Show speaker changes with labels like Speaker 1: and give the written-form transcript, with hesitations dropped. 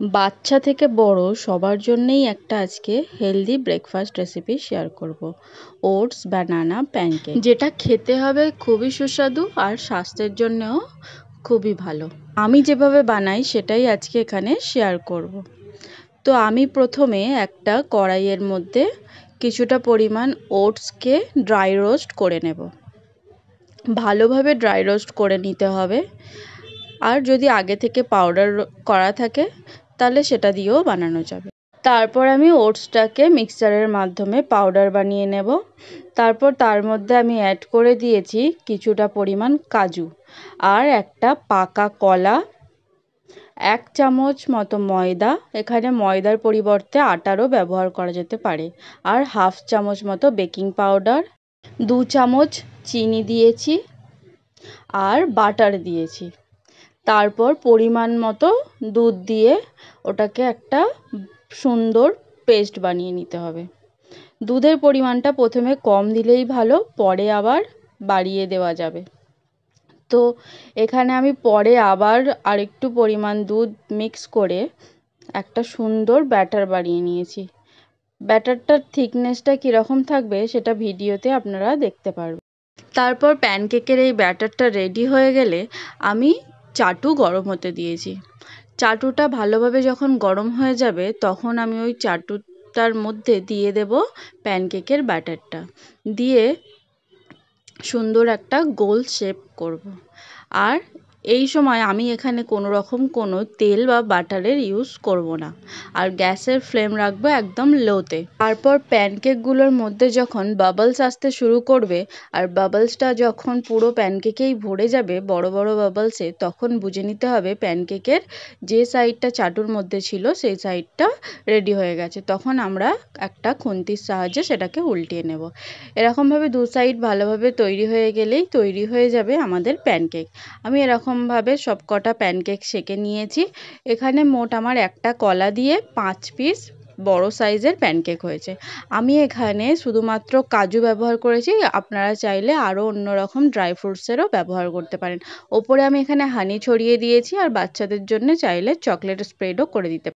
Speaker 1: বাচ্চা থেকে বড় সবার জন্যই একটা আজকে হেলদি ব্রেকফাস্ট রেসিপি শেয়ার করব। ওটস বানানা প্যানকেক, যেটা খেতে হবে খুবই সুস্বাদু আর স্বাস্থ্যের জন্যও খুবই ভালো। আমি যেভাবে বানাই সেটাই আজকে এখানে শেয়ার করব। তো আমি প্রথমে একটা কড়াইয়ের মধ্যে কিছুটা পরিমাণ ওটসকে ড্রাই রোস্ট করে নেব। ভালোভাবে ড্রাই রোস্ট করে নিতে হবে। আর যদি আগে থেকে পাউডার করা থাকে তাহলে সেটা দিয়েও বানানো যাবে। তারপর আমি ওটসটাকে মিক্সচারের মাধ্যমে পাউডার বানিয়ে নেব। তারপর তার মধ্যে আমি অ্যাড করে দিয়েছি কিছুটা পরিমাণ কাজু আর একটা পাকা কলা, 1 চামচ মতো ময়দা, এখানে ময়দার পরিবর্তে আটারও ব্যবহার করা যেতে পারে, আর 1/2 চামচ মতো বেকিং পাউডার, 2 চামচ চিনি দিয়েছি আর বাটার দিয়েছি। তারপর পরিমাণ মতো দুধ দিয়ে ওটাকে একটা সুন্দর পেস্ট বানিয়ে নিতে হবে। দুধের পরিমাণটা প্রথমে কম দিলেই ভালো, পরে আবার বাড়িয়ে দেওয়া যাবে। তো এখানে আমি পরে আবার আরেকটু পরিমাণ দুধ মিক্স করে একটা সুন্দর ব্যাটার বানিয়ে নিয়েছি। ব্যাটারটার থিকনেসটা কীরকম থাকবে সেটা ভিডিওতে আপনারা দেখতে পারবেন। তারপর প্যানকেকের এই ব্যাটারটা রেডি হয়ে গেলে আমি চাটু গরম হতে দিয়েছি। চাটুটা ভালোভাবে যখন গরম হয়ে যাবে তখন আমি ওই চাটুটার মধ্যে দিয়ে দেব প্যানকেকের ব্যাটারটা, দিয়ে সুন্দর একটা গোল শেপ করব। আর এই সময় আমি এখানে কোনো তেল বা বাটারের ইউজ করব না, আর গ্যাসের ফ্লেম রাখবো একদম লোতে। তারপর প্যানকেকগুলোর মধ্যে যখন বাবলস আসতে শুরু করবে আর বাবলসটা যখন পুরো প্যানকেকেই ভরে যাবে বড় বড় বাবলসে, তখন বুঝে নিতে হবে প্যানকেকের যে সাইডটা চাটুর মধ্যে ছিল সেই সাইডটা রেডি হয়ে গেছে। তখন আমরা একটা খুন্তির সাহায্যে সেটাকে উল্টিয়ে নেব। এরকমভাবে দু সাইড ভালোভাবে তৈরি হয়ে গেলেই তৈরি হয়ে যাবে আমাদের প্যানকেক। আমি এরকমভাবে সব কটা প্যানকেক সেঁকে নিয়েছি। এখানে মোট আমার একটা কলা দিয়ে 5 পিস বড় সাইজের প্যানকেক হয়েছে। আমি এখানে শুধুমাত্র কাজু ব্যবহার করেছি, আপনারা চাইলে আরও অন্য রকম ড্রাই ফ্রুটসেরও ব্যবহার করতে পারেন। ওপরে আমি এখানে হানি ছড়িয়ে দিয়েছি, আর বাচ্চাদের জন্য চাইলে চকলেট স্প্রেডও করে দিতে